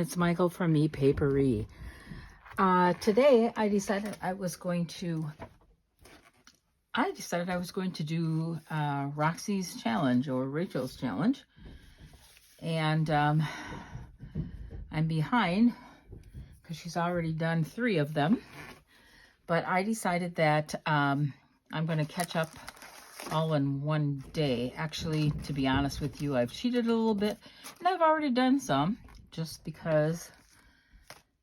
it's Michael from Epapere. Today I decided I was going to do Roxy's challenge or Rachel's challenge, and I'm behind because she's already done 3 of them. But I decided that I'm going to catch up all in one day. Actually, to be honest with you, I've cheated a little bit, and I've already done some, just because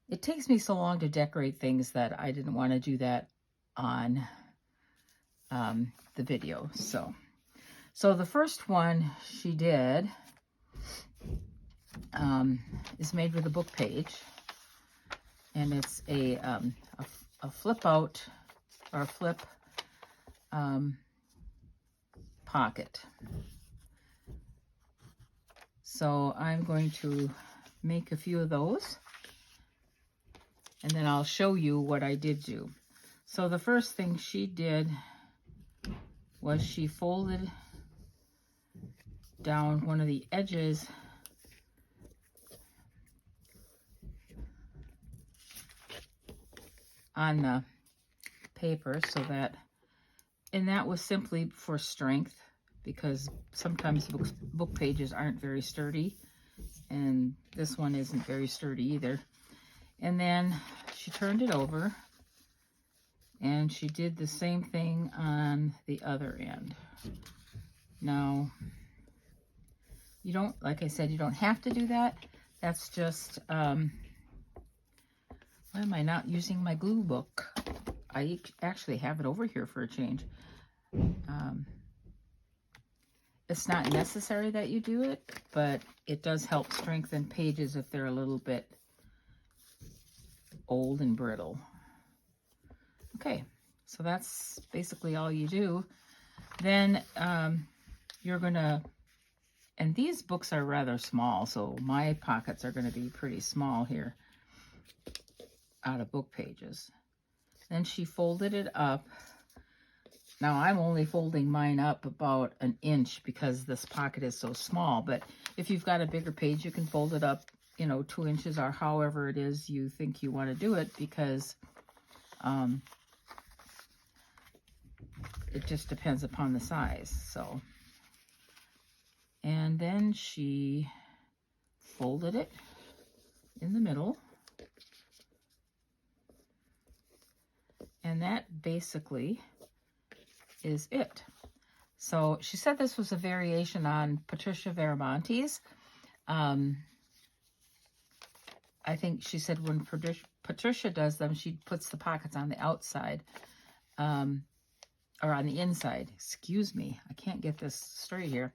it takes me so long to decorate things that I didn't want to do that on the video. So the first one she did is made with a book page, and it's a flip out or a flip pocket. So I'm going to make a few of those, and then I'll show you what I did do. So the first thing she did was she folded down one of the edges on the paper, so that, and that was simply for strength, because sometimes book pages aren't very sturdy, and this one isn't very sturdy either. And then she turned it over and she did the same thing on the other end. Now, you don't, like I said, you don't have to do that. That's just, why am I not using my glue book? I actually have it over here for a change. It's not necessary that you do it, but it does help strengthen pages if they're a little bit old and brittle. Okay, so that's basically all you do. Then you're gonna, and these books are rather small, so my pockets are gonna be pretty small here out of book pages. Then she folded it up. Now I'm only folding mine up about 1 inch because this pocket is so small, but if you've got a bigger page, you can fold it up, 2 inches or however it is you think you want to do it, because it just depends upon the size. So, and then she folded it in the middle, and that basically is it. So she said this was a variation on Patricia Veramonte's. I think she said when Patricia does them, she puts the pockets on the outside, or on the inside. Excuse me, I can't get this straight here.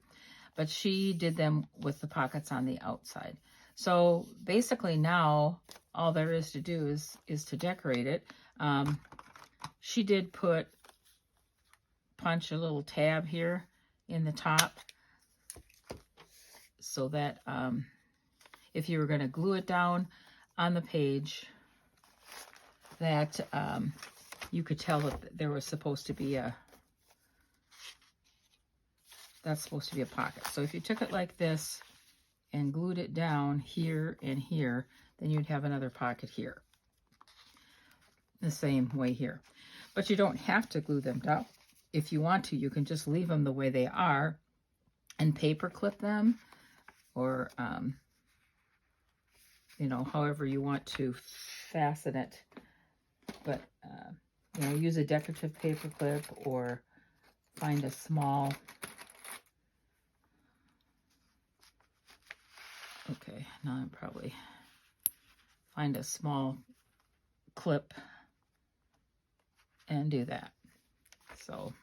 But she did them with the pockets on the outside. So basically now all there is to do is to decorate it. She did punch a little tab here in the top, so that if you were going to glue it down on the page, that you could tell that there was supposed to be that's supposed to be a pocket. So if you took it like this and glued it down here and here, then you'd have another pocket here. The same way here. But you don't have to glue them down. If you want to, you can just leave them the way they are and paper clip them, or however you want to fasten it. But use a decorative paper clip, or find a small, okay, now I'm probably find a small clip and do that. So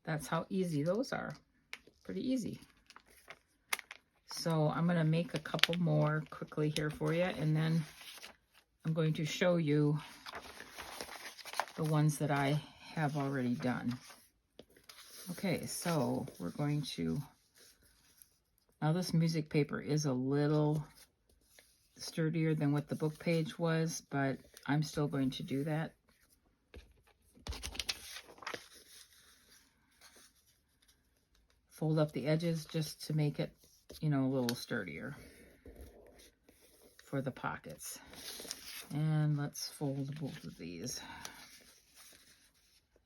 that's how easy those are. Pretty easy. So I'm going to make a couple more quickly here for you, and then I'm going to show you the ones that I have already done. Okay, so we're going to, now this music paper is a little sturdier than what the book page was, but I'm still going to do that. Fold up the edges just to make it, a little sturdier for the pockets. And let's fold both of these.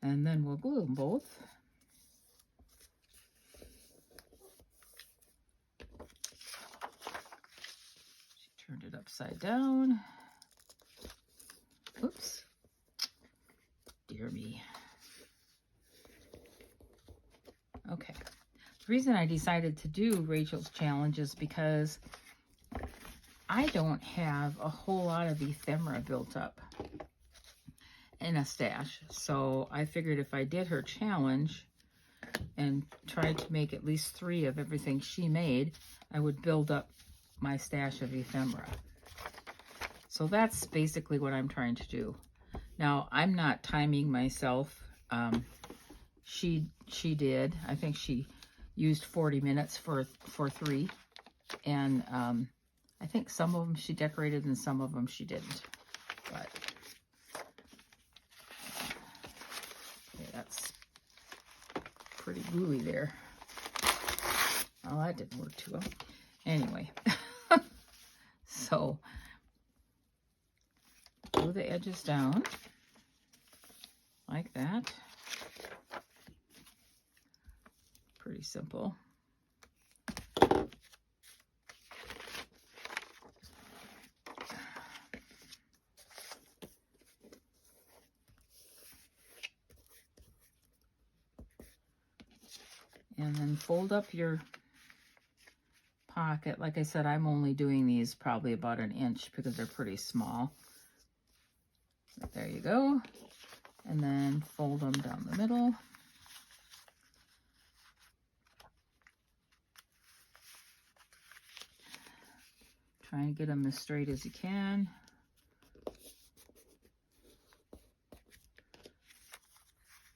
And then we'll glue them both. She turned it upside down. Oops. Dear me. Okay. The reason I decided to do Rachel's challenge is because I don't have a whole lot of ephemera built up in a stash. So I figured if I did her challenge and tried to make at least 3 of everything she made, I would build up my stash of ephemera. So that's basically what I'm trying to do. Now, I'm not timing myself. She did. I think she used 40 minutes for 3. And I think some of them she decorated and some of them she didn't. But okay, that's pretty gluey there. Oh, that didn't work too well. Anyway, so glue the edges down like that. Pretty simple. And then fold up your pocket. Like I said, I'm only doing these probably about 1 inch because they're pretty small. But there you go. And then fold them down the middle. Try and get them as straight as you can.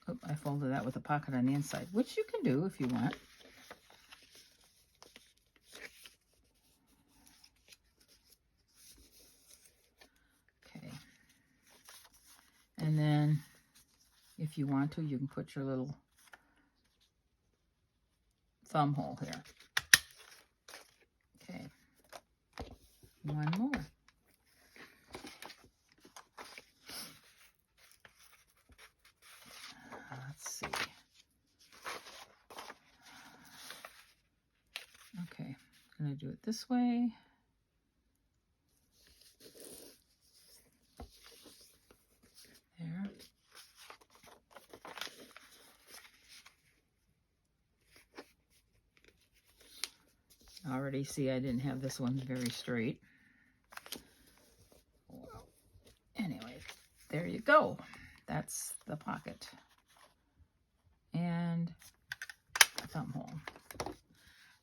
Oh, I folded that with a pocket on the inside, which you can do if you want. Okay. And then if you want to, you can put your little thumb hole here. Okay. One more. Let's see. Okay, I'm going to do it this way. There. I already see I didn't have this one very straight. Anyway, there you go. That's the pocket. And a thumb hole.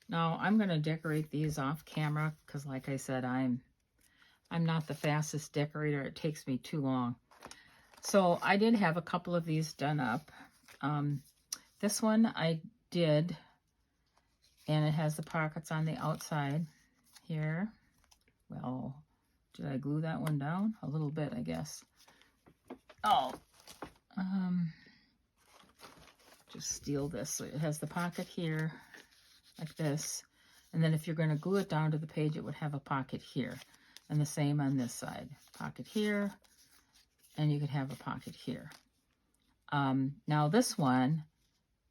Now I'm going to decorate these off camera because, like I said, I'm not the fastest decorator. It takes me too long. So I did have a couple of these done up. This one I did, and it has the pockets on the outside here. Well, did I glue that one down? A little bit, I guess. Oh, just steal this. So it has the pocket here, like this. And then if you're going to glue it down to the page, it would have a pocket here. And the same on this side. Pocket here, and you could have a pocket here. Now this one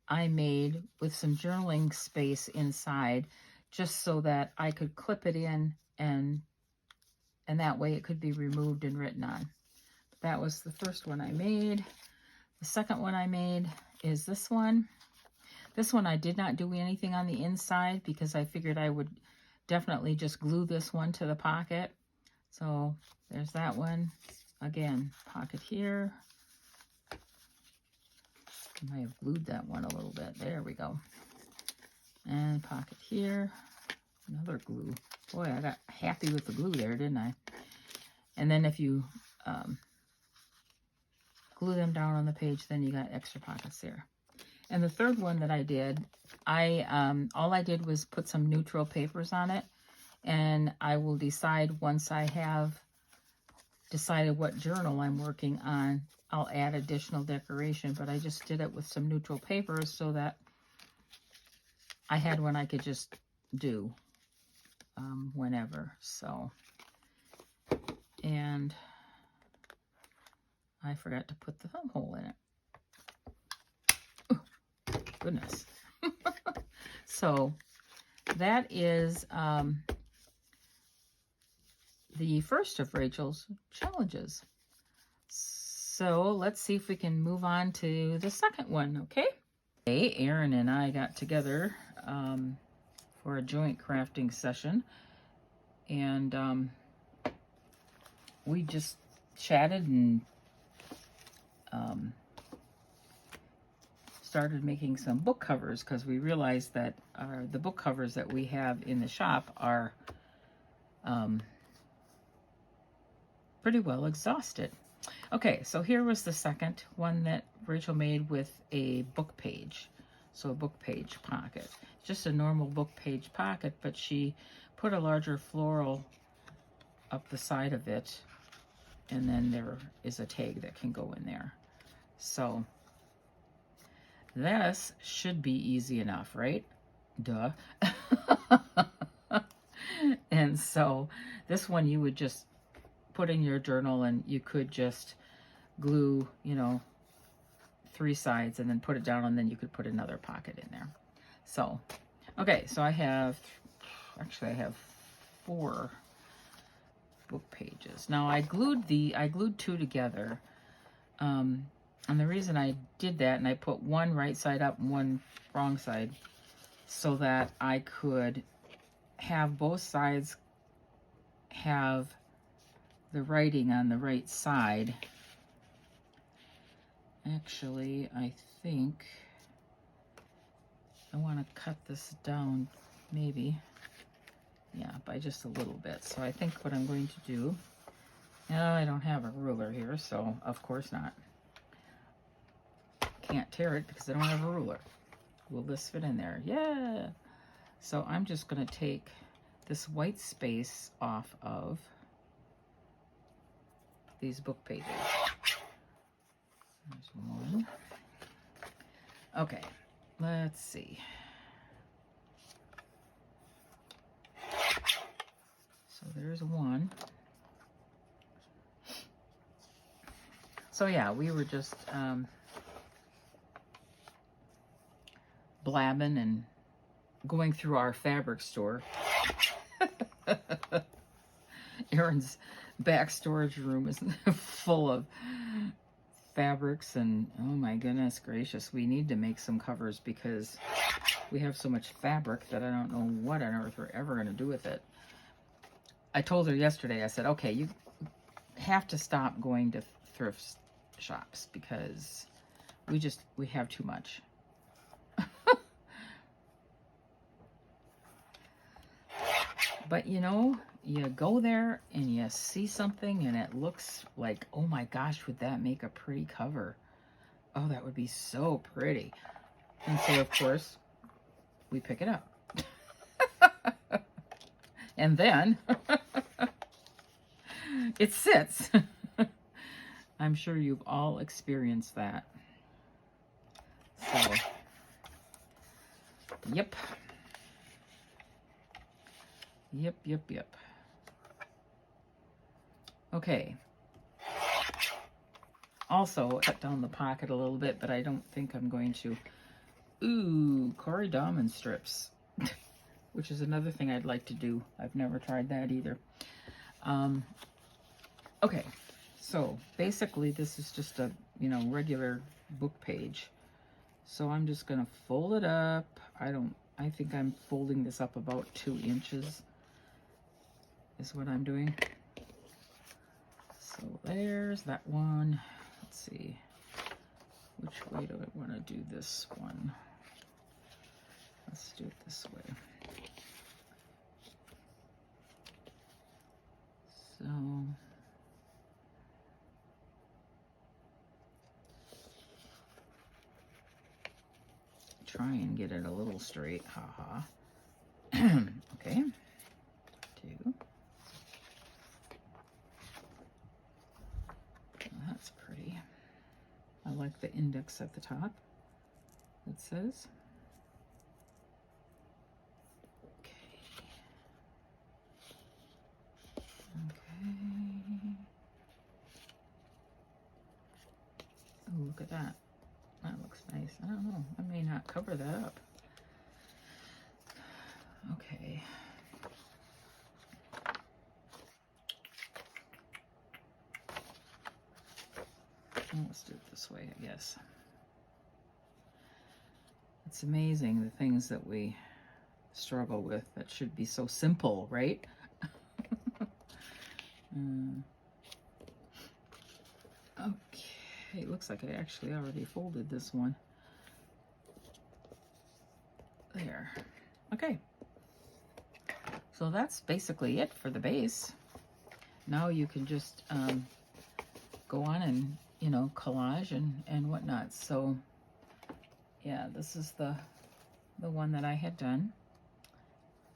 I made with some journaling space inside, just so that I could clip it in, and that way it could be removed and written on. That was the first one I made. The second one I made is this one. This one I did not do anything on the inside because I figured I would definitely just glue this one to the pocket. So there's that one. Again, pocket here. I might have glued that one a little bit. There we go. And pocket here. Another glue. Boy, I got happy with the glue there, didn't I? And then if you glue them down on the page, then you got extra pockets there. And the third one that I did, all I did was put some neutral papers on it, and I will decide once I have decided what journal I'm working on, I'll add additional decoration, but I just did it with some neutral papers so that I had one I could just do whenever. So And I forgot to put the thumb hole in it. Oh, goodness. So that is the first of Rachel's challenges. So let's see if we can move on to the second one, okay? Hey, Erin and I got together for a joint crafting session, and we just chatted and started making some book covers, because we realized that the book covers that we have in the shop are pretty well exhausted. Okay, so here was the second one that Rachel made with a book page. So a book page pocket. Just a normal book page pocket, but she put a larger floral up the side of it, and then there is a tag that can go in there. So this should be easy enough, right? Duh. And so this one you would just put in your journal, and you could just glue, you know, 3 sides and then put it down, and then you could put another pocket in there. So, okay, so I have 4 book pages. Now I glued 2 together. And the reason I did that, and I put one right side up and one wrong side, so that I could have both sides have the writing on the right side. Actually, I think I want to cut this down, maybe, yeah, by just a little bit. So I think what I'm going to do, now I don't have a ruler here, so of course not. Can't tear it because I don't have a ruler. Will this fit in there? Yeah. So I'm just going to take this white space off of these book pages. There's one. Okay, let's see. So there's one. So yeah, we were just blabbing and going through our fabric store. Erin's back storage room is full of fabrics, and oh my goodness gracious, we need to make some covers because we have so much fabric that I don't know what on earth we're ever going to do with it. I told her yesterday, I said, okay, you have to stop going to thrift shops because we have too much. But you know, you go there and you see something and it looks like, oh my gosh, would that make a pretty cover? Oh, that would be so pretty. And so, of course, we pick it up. And then it sits. I'm sure you've all experienced that. So, yep. Yep. Okay. Also, cut down the pocket a little bit, but I don't think I'm going to. Ooh, Corey Dahman strips, which is another thing I'd like to do. I've never tried that either. Okay, so basically this is just a, you know, regular book page. So I'm just gonna fold it up. I think I'm folding this up about 2 inches is what I'm doing. So there's that one. Let's see, which way do I want to do this one? Let's do it this way. So try and get it a little straight, haha. Okay, 2. Well, that's pretty. I like the index at the top, it says. Okay. look at that. That looks nice. I don't know. I may not cover that up. Okay. Well, let's do it this way, I guess. It's amazing the things that we struggle with that should be so simple, right? Okay, looks like I actually already folded this one. There. Okay. So that's basically it for the base. Now you can just go on and, you know, collage and whatnot. So yeah, this is the one that I had done.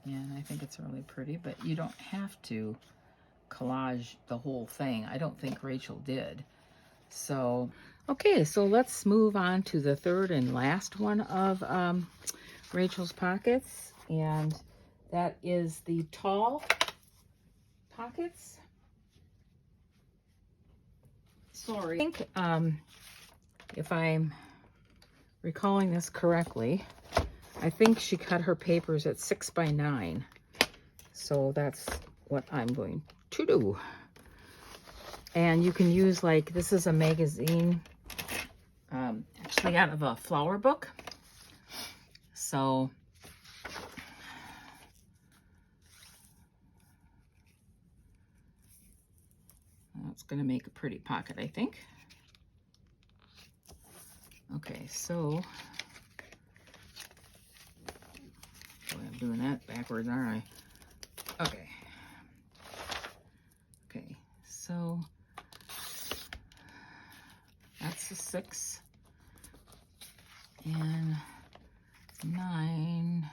And I think it's really pretty, but you don't have to collage the whole thing. I don't think Rachel did. So, okay, so let's move on to the third and last one of Rachel's pockets. And that is the tall pockets. Sorry. I think if I'm recalling this correctly, I think she cut her papers at 6 by 9. So that's what I'm going to do. And you can use, like, this is a magazine, actually out of a flower book. So that's going to make a pretty pocket, I think. Okay, so boy, I'm doing that backwards, aren't I? Okay. Okay, so that's the 6 and 9.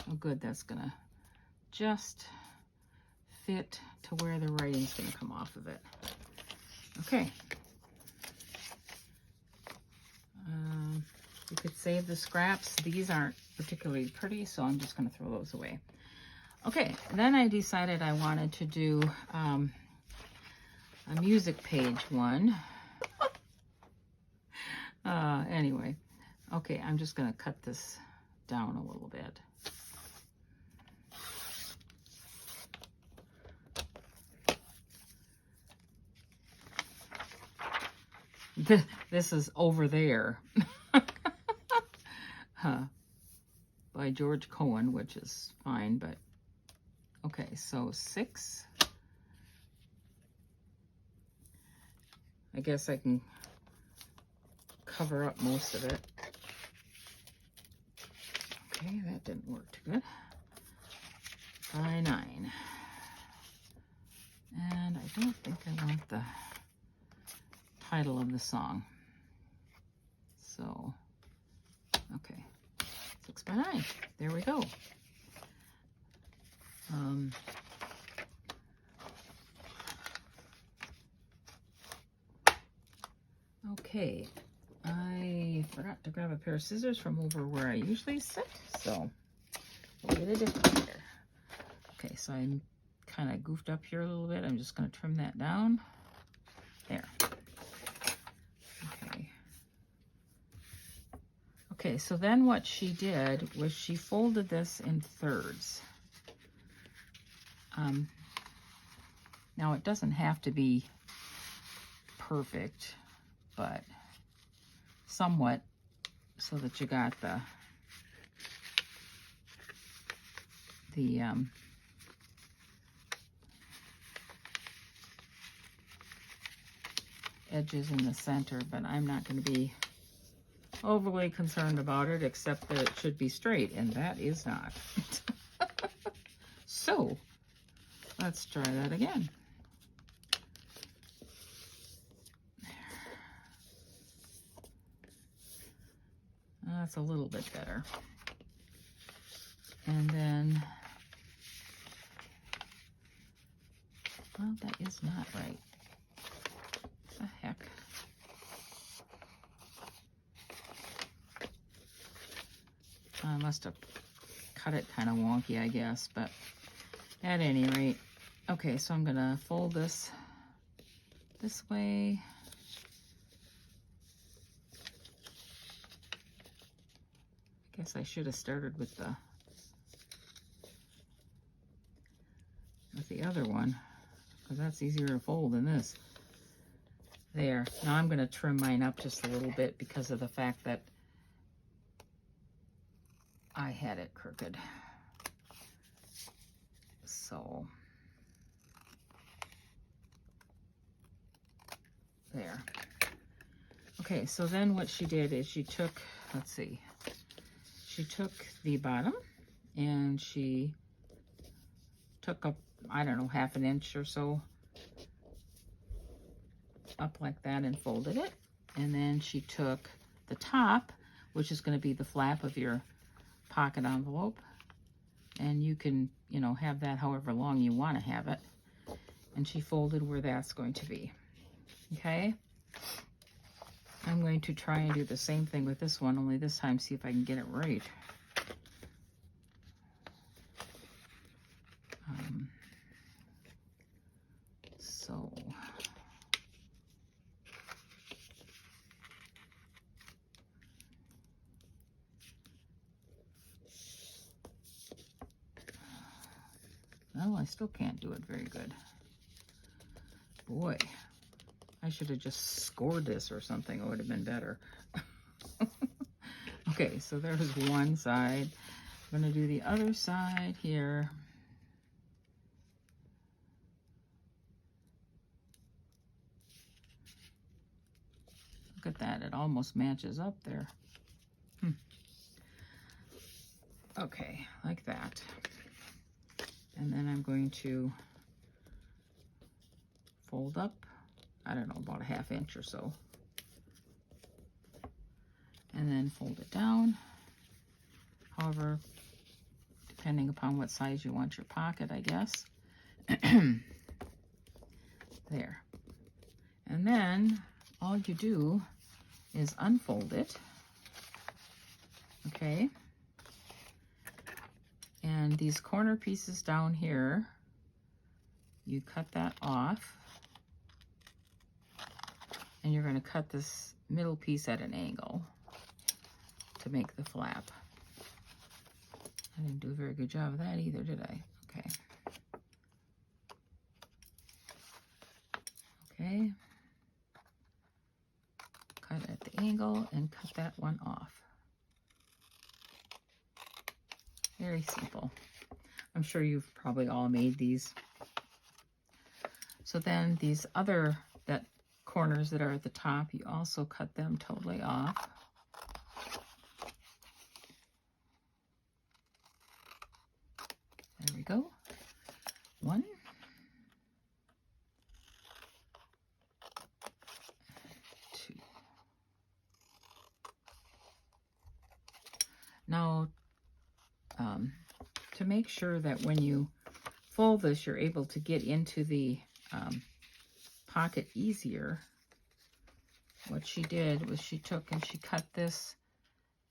Oh, good, that's gonna just fit to where the writing's gonna come off of it. Okay. You could save the scraps. These aren't particularly pretty, so I'm just gonna throw those away. Okay, then I decided I wanted to do a music page one. Anyway, okay, I'm just gonna cut this down a little bit. This is Over There by George Cohen, which is fine, but okay, so 6. I guess I can cover up most of it. Okay, that didn't work too good. By 9. And I don't think I want the title of the song. So, okay, 6 by 9. There we go. Okay, I forgot to grab a pair of scissors from over where I usually sit, so we'll get a different pair. Okay, so I'm kind of goofed up here a little bit. I'm just going to trim that down. There. Okay. Okay, so then what she did was she folded this in thirds. Now it doesn't have to be perfect, but somewhat, so that you got the edges in the center, but I'm not going to be overly concerned about it, except that it should be straight, and that is not. So let's try that again. That's a little bit better. And then, well, that is not right. What the heck? I must have cut it kind of wonky, I guess, but at any rate. Okay, so I'm gonna fold this way Guess I should have started with the other one, because that's easier to fold than this. There. Now I'm going to trim mine up just a little bit because of the fact that I had it crooked. So there. Okay, so then what she did is she took, let's see, she took the bottom and she took up, I don't know, 1/2 inch or so up like that and folded it. And then she took the top, which is going to be the flap of your pocket envelope, and you can, you know, have that however long you want to have it. And she folded where that's going to be. Okay. I'm going to try and do the same thing with this one, only this time see if I can get it right. So well, I still can't do it very good. Boy, I should have just scored this or something. It would have been better. Okay, so there's one side. I'm going to do the other side here. Look at that. It almost matches up there. Okay, like that. And then I'm going to fold up, I don't know, about 1/2 inch or so. And then fold it down. However, depending upon what size you want your pocket, I guess. There. And then all you do is unfold it. Okay. And these corner pieces down here, you cut that off. And you're going to cut this middle piece at an angle to make the flap. I didn't do a very good job of that either, did I? Okay. Okay. Cut at the angle and cut that one off. Very simple. I'm sure you've probably all made these. So then these other corners that are at the top, you also cut them totally off. There we go. 1. 2. Now, to make sure that when you fold this, you're able to get into the pocket easier, what she did was she took and she cut this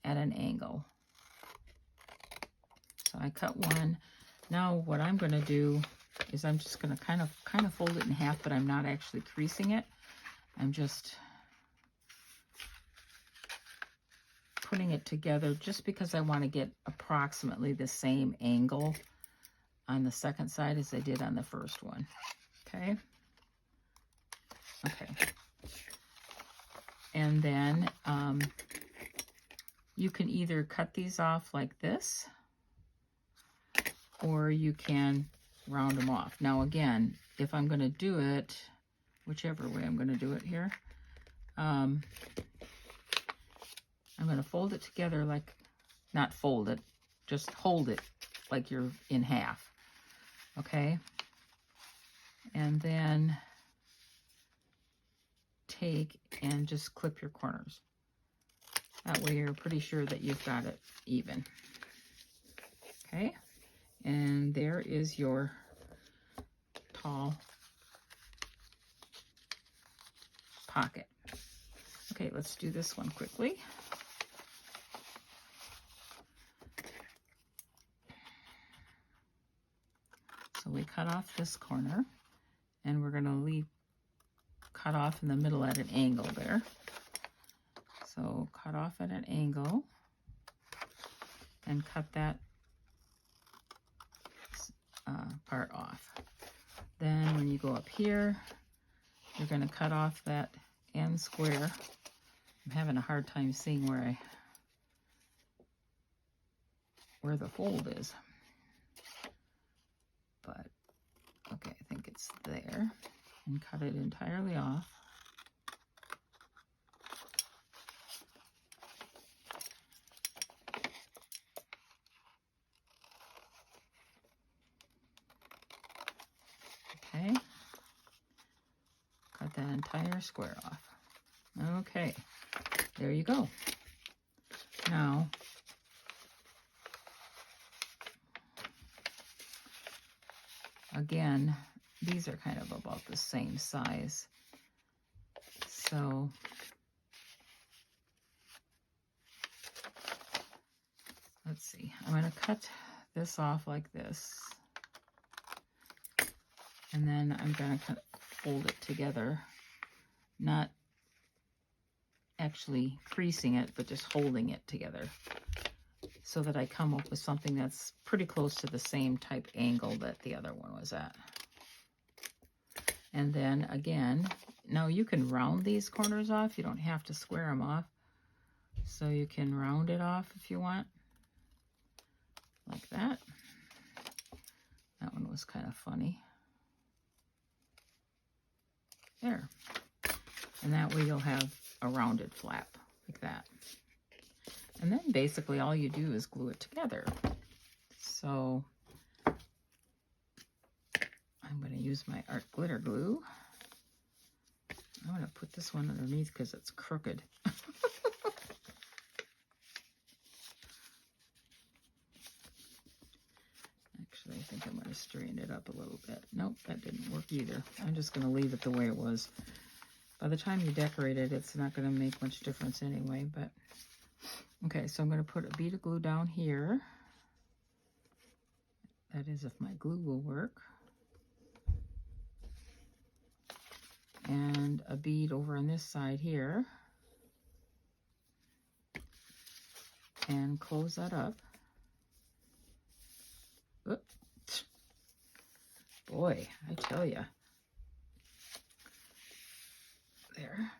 at an angle. So I cut one. Now what I'm going to do is I'm just going to kind of fold it in half, but I'm not actually creasing it. I'm just putting it together just because I want to get approximately the same angle on the second side as I did on the first one. Okay. Okay. And then you can either cut these off like this, or you can round them off. Now again, if I'm going to do it, whichever way I'm going to do it here, I'm going to fold it together like, not fold it, just hold it like you're in half. Okay? And then take and just clip your corners. That way you're pretty sure that you've got it even. Okay? And there is your tall pocket. Okay, let's do this one quickly. So we cut off this corner, and we're going to cut off in the middle at an angle there. So cut off at an angle. and cut that part off. Then when you go up here, you're going to cut off that end square. I'm having a hard time seeing where the fold is. But, okay, I think it's there. And cut it entirely off. Okay. Cut that entire square off. Okay, there you go. Now, again, these are kind of about the same size. So, let's see. I'm going to cut this off like this. And then I'm going to fold it together. Not actually creasing it, but just holding it together. So that I come up with something that's pretty close to the same type angle that the other one was at. And then again, now you can round these corners off. You don't have to square them off. So you can round it off if you want. Like that. That one was kind of funny. There. And that way you'll have a rounded flap like that. And then basically all you do is glue it together. So I'm going to use my art glitter glue. I'm going to put this one underneath because it's crooked. Actually, I think I'm going to straighten it up a little bit. Nope, that didn't work either. I'm just going to leave it the way it was. By the time you decorate it, it's not going to make much difference anyway, but okay, so I'm going to put a bead of glue down here. That is if my glue will work. And a bead over on this side here. And close that up. Oop. Boy, I tell ya. There.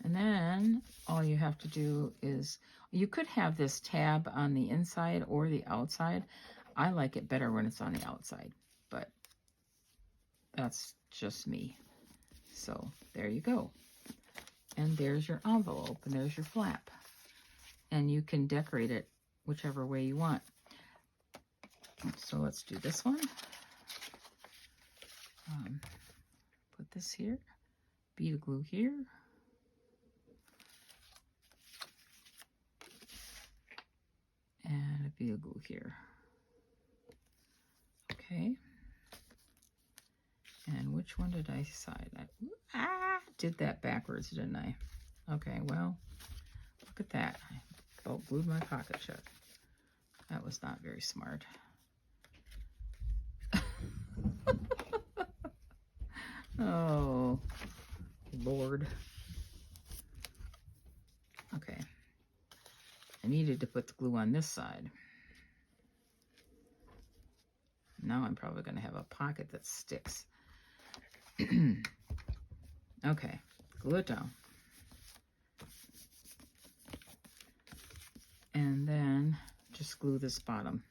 And then all you have to do is, you could have this tab on the inside or the outside. I like it better when it's on the outside, but that's just me. So there you go. And there's your envelope, and there's your flap. And you can decorate it whichever way you want. So let's do this one. Put this here, bead of glue here. And a bead of glue here. Okay. And which one did I decide? I did that backwards, didn't I? Okay, well, look at that. I about glued my pocket shut. That was not very smart. Oh, Lord. Okay. I needed to put the glue on this side. Now I'm probably going to have a pocket that sticks. Okay, glue it down. And then just glue this bottom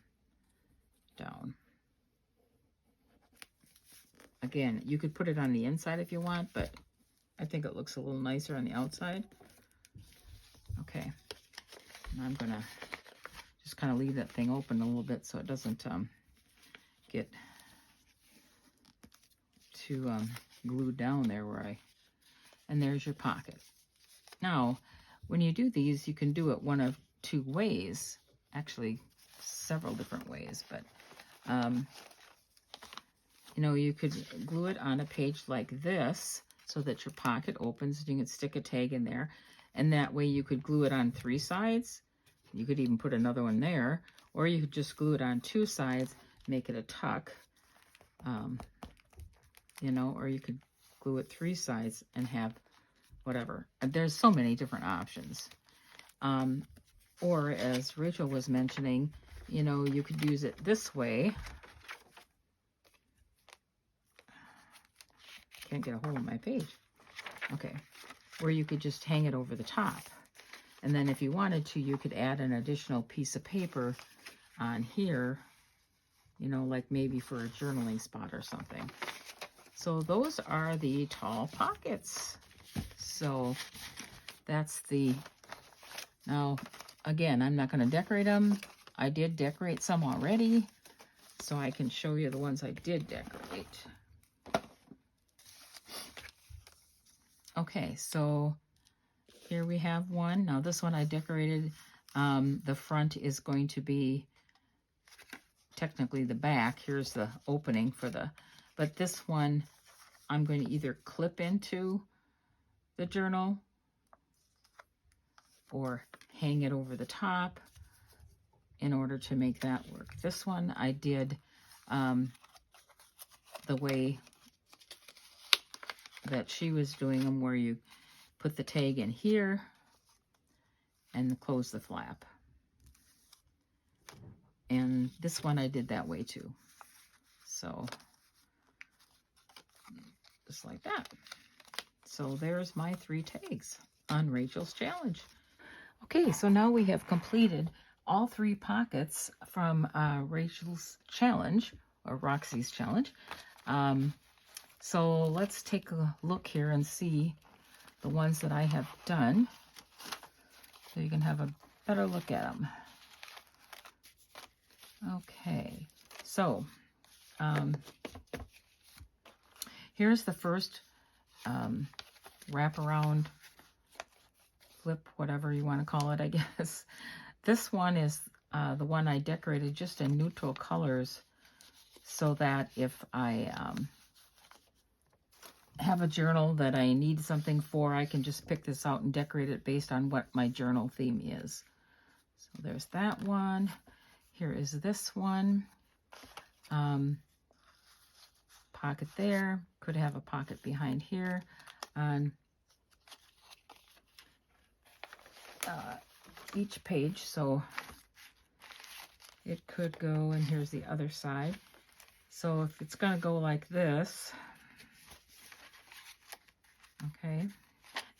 down. Again, you could put it on the inside if you want, but I think it looks a little nicer on the outside. Okay, and I'm gonna just kind of leave that thing open a little bit so it doesn't get too glued down there and there's your pocket. Now, when you do these, you can do it one of two ways, actually several different ways, but you know, you could glue it on a page like this so that your pocket opens and you can stick a tag in there, and that way you could glue it on 3 sides. You could even put another one there, or you could just glue it on 2 sides, make it a tuck, you know, or you could glue it 3 sides and have whatever. There's so many different options. Or as Rachel was mentioning, you know, you could use it this way. Can't get a hold of my page. Okay. Where you could just hang it over the top. And then if you wanted to, you could add an additional piece of paper on here, you know, like maybe for a journaling spot or something. So those are the tall pockets. So that's the, now again, I'm not going to decorate them. I did decorate some already, so I can show you the ones I did decorate. Okay, so here we have one. Now this one I decorated. The front is going to be technically the back. Here's the opening for the, but this one I'm going to either clip into the journal or hang it over the top in order to make that work. This one I did the way that she was doing them, where you put the tag in here and close the flap. And this one I did that way too. So just like that. So there's my 3 tags on Rachel's challenge. Okay, so now we have completed all 3 pockets from Rachel's challenge, or Roxy's challenge. So let's take a look here and see the ones that I have done, so you can have a better look at them. Okay, so here's the first wraparound flip, whatever you want to call it, I guess. This one is the one I decorated just in neutral colors, so that if I have a journal that I need something for, I can just pick this out and decorate it based on what my journal theme is. So there's that one. Here is this one. Pocket there. Could have a pocket behind here on each page, so it could go, and here's the other side. So if it's going to go like this, okay.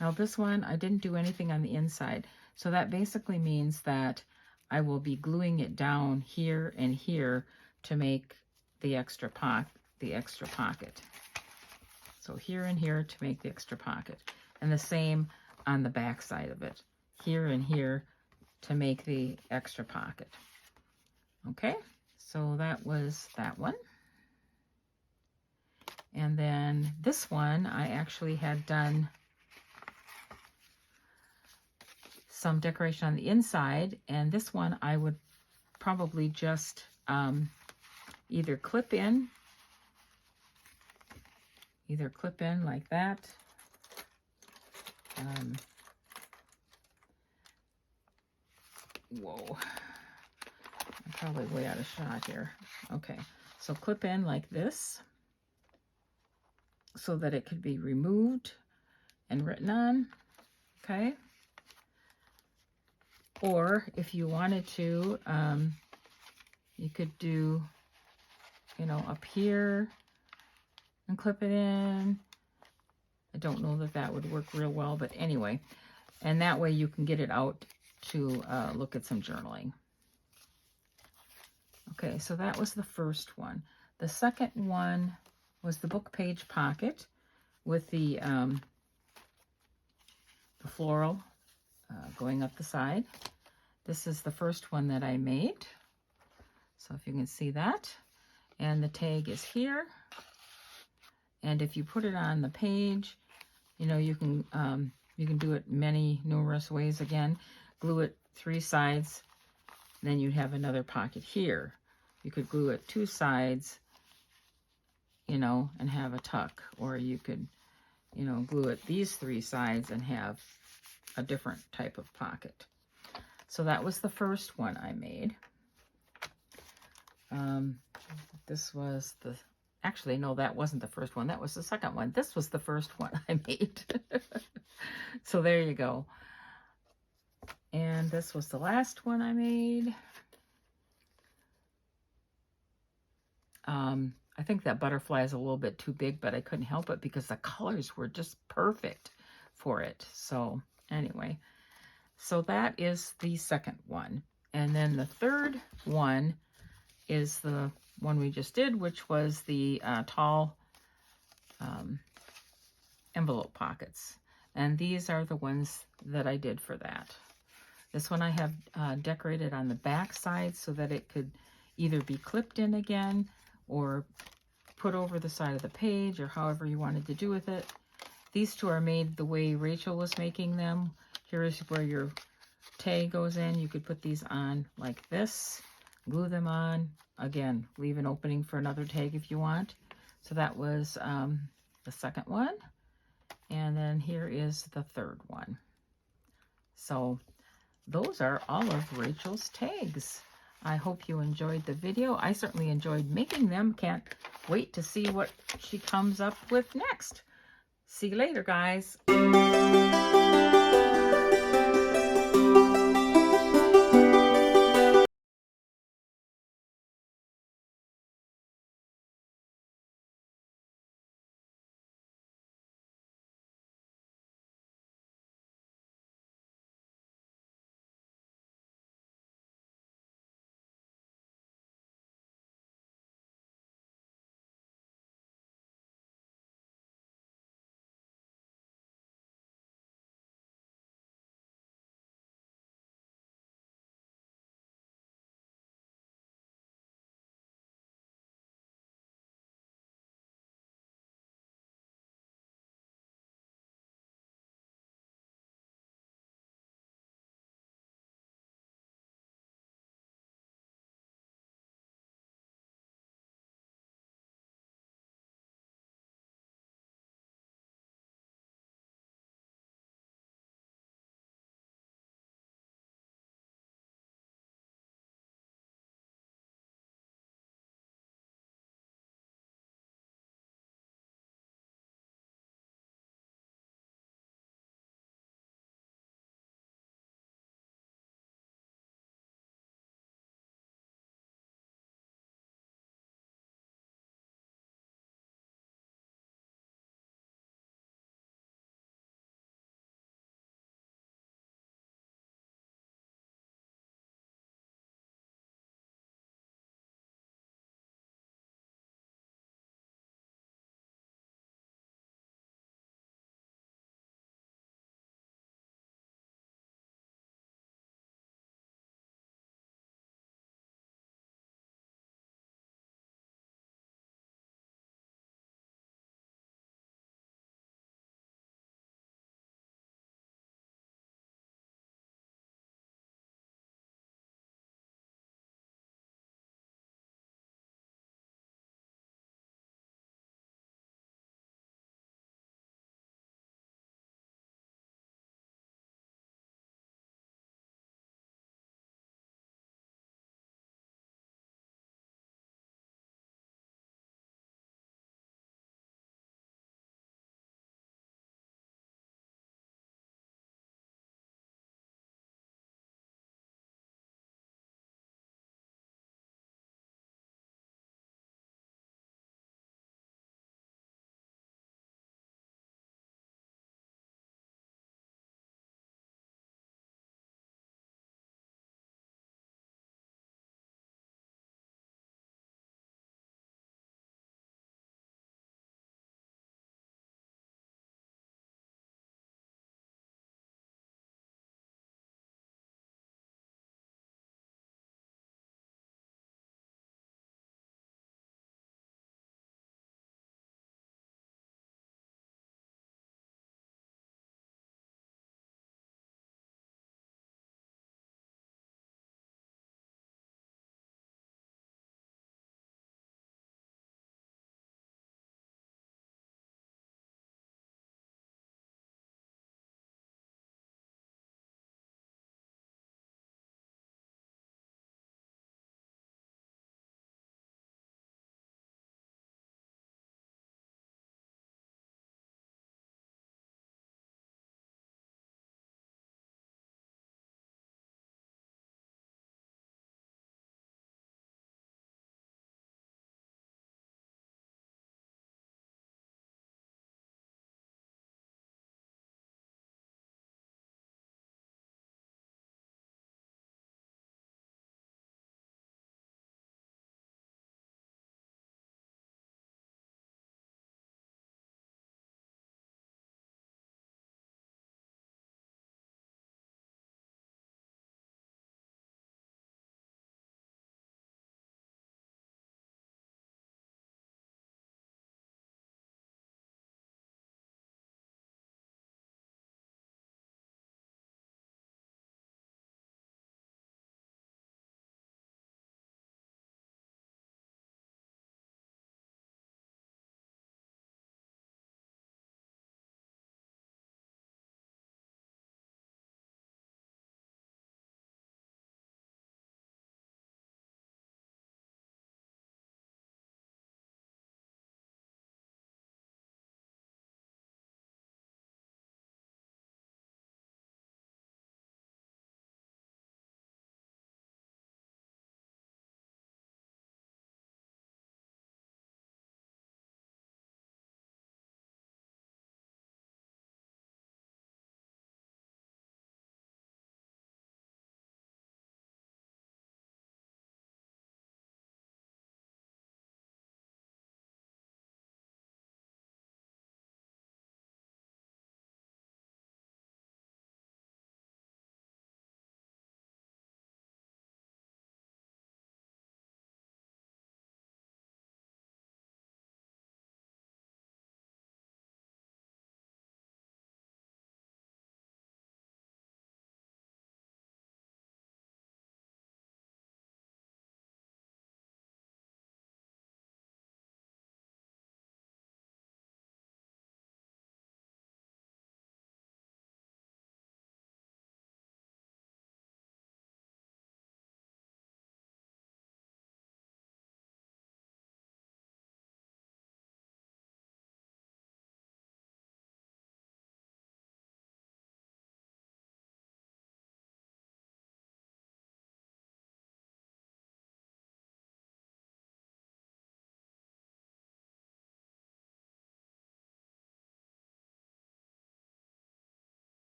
Now this one, I didn't do anything on the inside, so that basically means that I will be gluing it down here and here to make the extra pocket. So here and here to make the extra pocket, and the same on the back side of it, here and here to make the extra pocket. Okay, so that was that one. And then this one, I actually had done some decoration on the inside, and this one I would probably just either clip in like that. Whoa, I'm probably way out of shot here. Okay, so clip in like this so that it could be removed and written on, okay? Or if you wanted to, you could do, you know, up here and clip it in. I don't know that that would work real well, but anyway, and that way you can get it out to look at some journaling. Okay, so that was the first one. The second one was the book page pocket with the floral going up the side. This is the first one that I made. So if you can see that. And the tag is here. And if you put it on the page, you know, you can do it numerous ways. Again, glue it 3 sides, then you'd have another pocket here. You could glue it 2 sides, you know, and have a tuck, or you could, you know, glue it these 3 sides and have a different type of pocket. So that was the first one I made. This was the, actually, no, that wasn't the first one. That was the second one. This was the first one I made. So there you go. And this was the last one I made. I think that butterfly is a little bit too big, but I couldn't help it because the colors were just perfect for it. So anyway, so that is the second one. And then the third one is the one we just did, which was the tall envelope pockets. And these are the ones that I did for that. This one I have decorated on the back side so that it could either be clipped in again or put over the side of the page, or however you wanted to do with it. These two are made the way Rachel was making them. Here is where your tag goes in. You could put these on like this, glue them on. Again, leave an opening for another tag if you want. So that was the second one. And then here is the third one. So those are all of Rachel's tags. I hope you enjoyed the video. I certainly enjoyed making them. Can't wait to see what she comes up with next. See you later, guys.